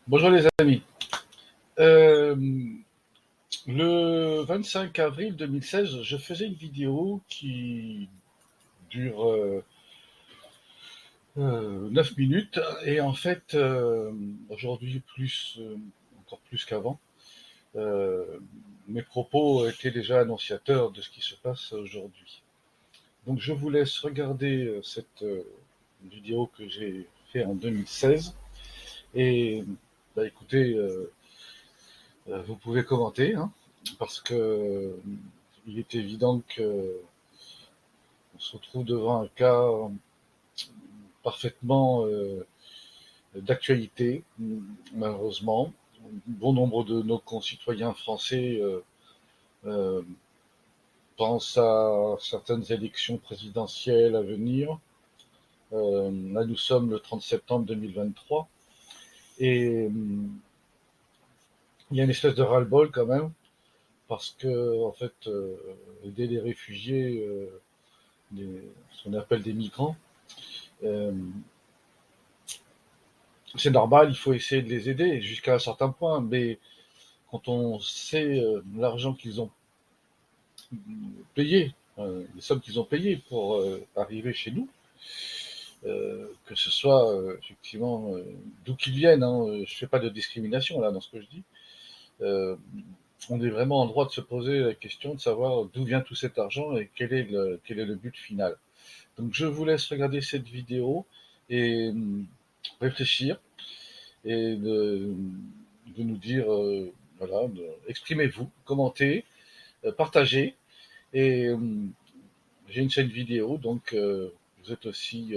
Bonjour les amis. Euh, le 25 avril 2016, je faisais une vidéo qui dure 9 minutes et en fait, aujourd'hui encore plus qu'avant, euh, mes propos étaient déjà annonciateurs de ce qui se passe aujourd'hui. Donc je vous laisse regarder cette vidéo que j'ai fait en 2016 et bah, écoutez, vous pouvez commenter, hein, parce que il est évident qu'on se retrouve devant un cas parfaitement d'actualité, malheureusement. Bon nombre de nos concitoyens français euh, pensent à certaines élections présidentielles à venir. Là, nous sommes le 30 septembre 2023 et il y a une espèce de ras-le-bol quand même, parce que en fait, aider les réfugiés, ce qu'on appelle des migrants, euh, c'est normal, il faut essayer de les aider jusqu'à un certain point, mais quand on sait l'argent qu'ils ont payé, les sommes qu'ils ont payées pour arriver chez nous, que ce soit effectivement d'où qu'ils viennent, hein, je ne fais pas de discrimination là dans ce que je dis, euh, on est vraiment en droit de se poser la question de savoir d'où vient tout cet argent et quel est le but final. Donc je vous laisse regarder cette vidéo et réfléchir et de nous dire, voilà, exprimez-vous, commentez, partagez. Et j'ai une chaîne vidéo, donc vous êtes aussi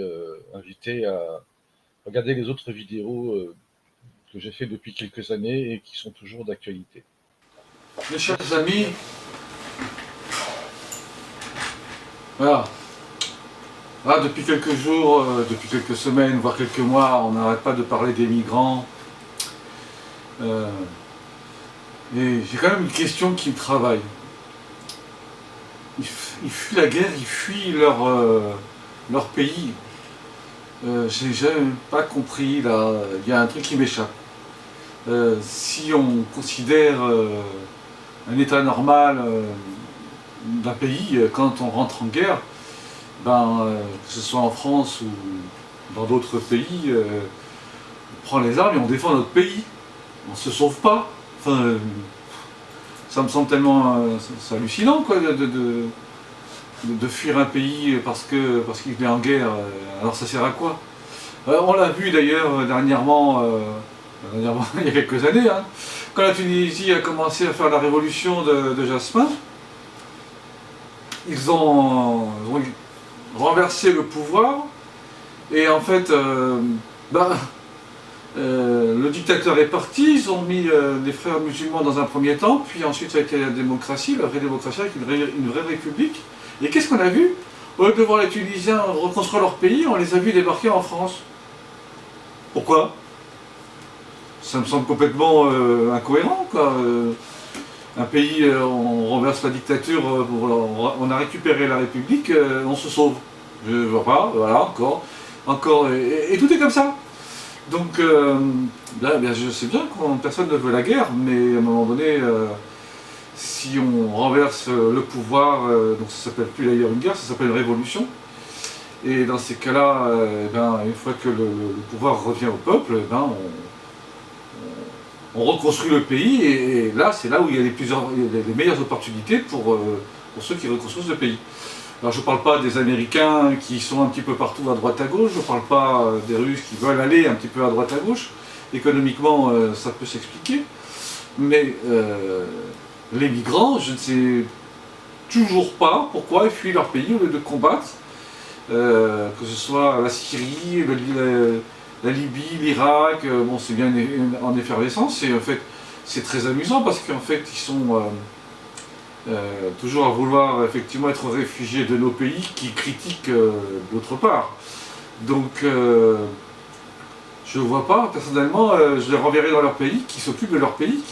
invité à regarder les autres vidéos que j'ai fait depuis quelques années et qui sont toujours d'actualité. Mes chers amis, voilà. Là, depuis quelques jours, depuis quelques semaines, voire quelques mois, on n'arrête pas de parler des migrants. Et j'ai quand même une question qui me travaille. Ils fuient la guerre, ils fuient leur pays. J'ai jamais pas compris, là, il y a un truc qui m'échappe. Si on considère un état normal d'un pays, quand on rentre en guerre, que ce soit en France ou dans d'autres pays, on prend les armes et on défend notre pays. On se sauve pas. Enfin, ça me semble tellement c'est hallucinant quoi, de fuir un pays parce qu'il est en guerre. Alors ça sert à quoi? On l'a vu d'ailleurs dernièrement, il y a quelques années, hein, quand la Tunisie a commencé à faire la révolution de Jasmin, ils ont renversé le pouvoir et en fait, le dictateur est parti, ils ont mis les frères musulmans dans un premier temps, puis ensuite ça a été la démocratie, la vraie démocratie avec une vraie république. Et qu'est-ce qu'on a vu? Au lieu de voir les Tunisiens reconstruire leur pays, on les a vus débarquer en France. Pourquoi? Ça me semble complètement incohérent, quoi. Un pays, on renverse la dictature, on a récupéré la République, on se sauve. Je vois pas, voilà, encore, et tout est comme ça. Donc, là, je sais bien que personne ne veut la guerre, mais à un moment donné, si on renverse le pouvoir, donc ça s'appelle plus d'ailleurs une guerre, ça s'appelle une révolution. Et dans ces cas-là, une fois que le pouvoir revient au peuple, on reconstruit le pays, et là, c'est là où il y a les meilleures opportunités pour ceux qui reconstruisent le pays. Alors je ne parle pas des Américains qui sont un petit peu partout à droite à gauche, je ne parle pas des Russes qui veulent aller un petit peu à droite à gauche. Économiquement, ça peut s'expliquer. Mais les migrants, je ne sais toujours pas pourquoi ils fuient leur pays au lieu de combattre. Que ce soit la Syrie, la Libye, l'Irak, bon c'est bien en effervescence, et en fait c'est très amusant parce qu'en fait ils sont toujours à vouloir effectivement être réfugiés de nos pays qui critiquent d'autre part. Donc je ne vois pas, personnellement, je les renverrai dans leur pays, qui s'occupent de leur pays,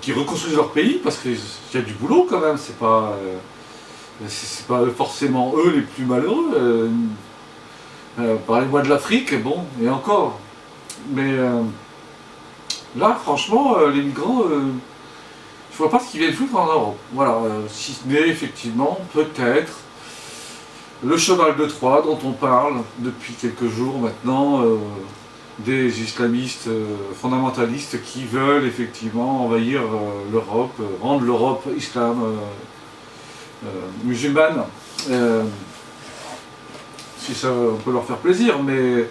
qui reconstruisent leur pays, parce qu'il y a du boulot quand même, c'est pas forcément eux les plus malheureux. Parlez-moi de l'Afrique, bon, et encore. Mais là, franchement, les migrants, je vois pas ce qu'ils viennent foutre en Europe. Voilà, si ce n'est effectivement, peut-être, le cheval de Troie dont on parle depuis quelques jours maintenant, des islamistes fondamentalistes qui veulent effectivement envahir l'Europe, rendre l'Europe islam musulmane. Si ça peut leur faire plaisir, mais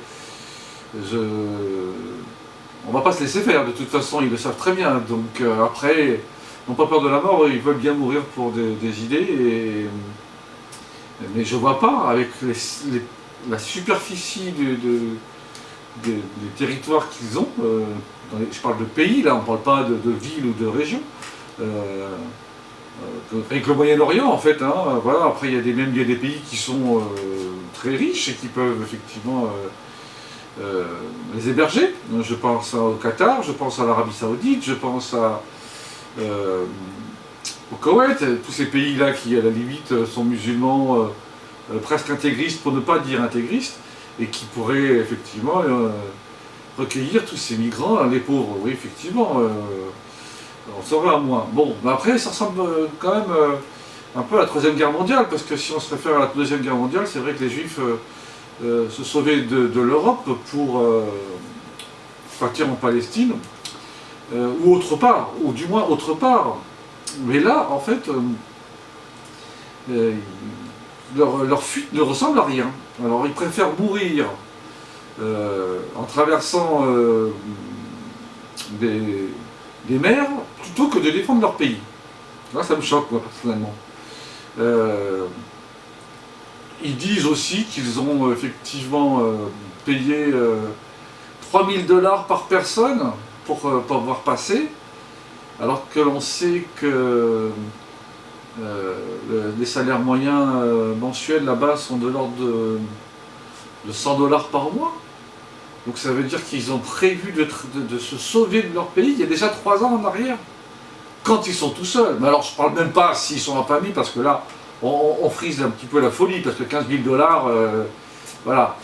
on va pas se laisser faire, de toute façon, ils le savent très bien. Donc après, ils n'ont pas peur de la mort, ils veulent bien mourir pour des idées. Mais je vois pas, avec la superficie des territoires qu'ils ont, je parle de pays, là, on ne parle pas de villes ou de régions, avec le Moyen-Orient en fait, hein, voilà. Après il y a des pays qui sont très riches et qui peuvent effectivement les héberger. Je pense au Qatar, je pense à l'Arabie Saoudite, je pense au Koweït, tous ces pays-là qui à la limite sont musulmans presque intégristes pour ne pas dire intégristes, et qui pourraient effectivement recueillir tous ces migrants, les pauvres, oui effectivement, on serait à moins. Bon, mais après ça ressemble quand même un peu à la Troisième Guerre mondiale, parce que si on se réfère à la Deuxième Guerre mondiale, c'est vrai que les Juifs se sauvaient de l'Europe pour partir en Palestine, ou autre part, ou du moins autre part. Mais là, en fait, leur fuite ne ressemble à rien. Alors ils préfèrent mourir en traversant des mers plutôt que de défendre leur pays. Là, ça me choque, moi, personnellement. Ils disent aussi qu'ils ont effectivement payé 3000 $ par personne pour pouvoir passer, alors que l'on sait que les salaires moyens mensuels là-bas sont de l'ordre de 100 $ par mois. Donc ça veut dire qu'ils ont prévu de se sauver de leur pays il y a déjà 3 ans en arrière, quand ils sont tout seuls. Mais alors je ne parle même pas s'ils sont en famille, parce que là on frise un petit peu la folie, parce que 15 000 $, voilà.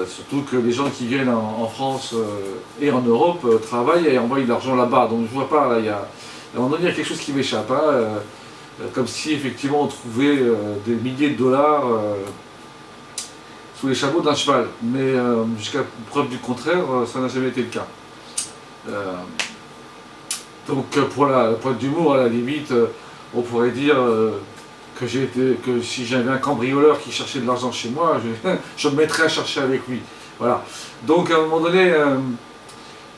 Surtout que les gens qui viennent en France et en Europe travaillent et envoient de l'argent là-bas. Donc je vois pas, là, à un moment donné, il y a quelque chose qui m'échappe. Hein, comme si effectivement on trouvait des milliers de dollars sous les chameaux d'un cheval. Mais jusqu'à preuve du contraire, ça n'a jamais été le cas. Donc pour la pointe d'humour, à la limite, on pourrait dire que si j'avais un cambrioleur qui cherchait de l'argent chez moi, je me mettrais à chercher avec lui. Voilà. Donc à un moment donné,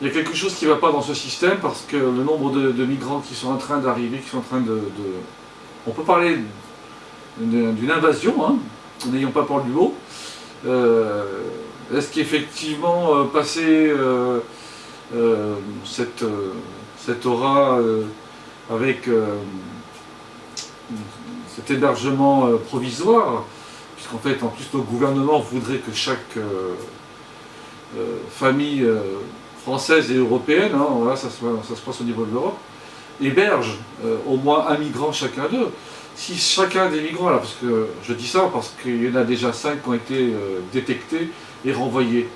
il y a quelque chose qui ne va pas dans ce système, parce que le nombre de migrants qui sont en train d'arriver, qui sont en train on peut parler d'une invasion, hein, n'ayons pas peur du mot. Est-ce qu'effectivement passer cette aura avec cet hébergement provisoire, puisqu'en fait en plus le gouvernement voudrait que chaque famille française et européenne, hein, voilà, ça se passe au niveau de l'Europe, héberge au moins un migrant chacun d'eux. Si chacun des migrants, là, parce que je dis ça parce qu'il y en a déjà 5 qui ont été détectés et renvoyés,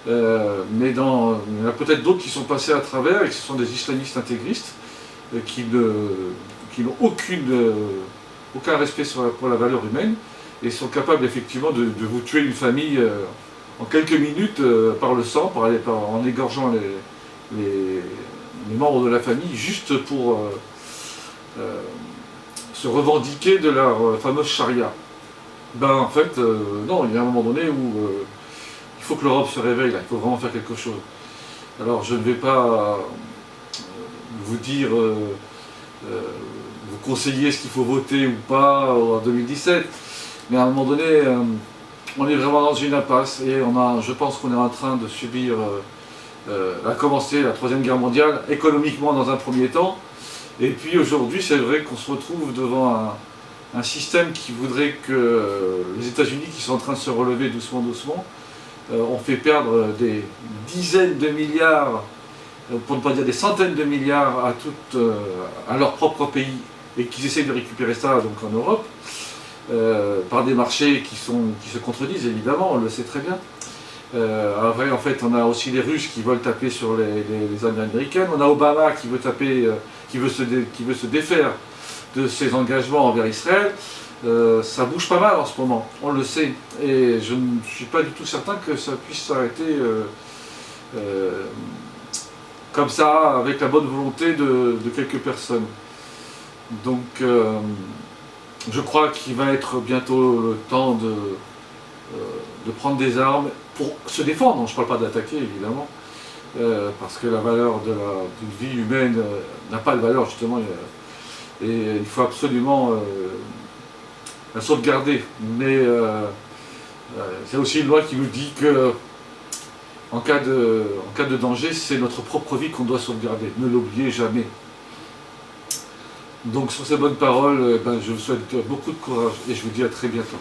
mais il y en a peut-être d'autres qui sont passés à travers et que ce sont des islamistes intégristes qui n'ont aucun respect pour la valeur humaine et sont capables effectivement de vous tuer une famille en quelques minutes par le sang, en égorgeant les membres de la famille, juste pour se revendiquer de leur fameuse charia. Ben en fait, non, il y a un moment donné où il faut que l'Europe se réveille, là, il faut vraiment faire quelque chose. Alors je ne vais pas vous dire, vous conseiller ce qu'il faut voter ou pas en 2017, mais à un moment donné, on est vraiment dans une impasse et je pense qu'on est en train de subir, à commencer la Troisième Guerre mondiale, économiquement dans un premier temps. Et puis aujourd'hui, c'est vrai qu'on se retrouve devant un système qui voudrait que les États-Unis, qui sont en train de se relever doucement, ont fait perdre des dizaines de milliards, pour ne pas dire des centaines de milliards à leur propre pays, et qu'ils essaient de récupérer ça donc en Europe, par des marchés qui se contredisent évidemment, on le sait très bien. Après, en fait, on a aussi les Russes qui veulent taper sur les armées américaines. On a Obama qui veut taper, qui veut se défaire de ses engagements envers Israël. Ça bouge pas mal en ce moment, on le sait. Et je ne suis pas du tout certain que ça puisse s'arrêter comme ça, avec la bonne volonté de quelques personnes. Donc, je crois qu'il va être bientôt le temps de prendre des armes pour se défendre. Je ne parle pas d'attaquer, évidemment, parce que la valeur d'une vie humaine n'a pas de valeur, justement, et il faut absolument la sauvegarder. Mais c'est aussi une loi qui nous dit que en cas de danger, c'est notre propre vie qu'on doit sauvegarder. Ne l'oubliez jamais. Donc sur ces bonnes paroles, je vous souhaite beaucoup de courage et je vous dis à très bientôt.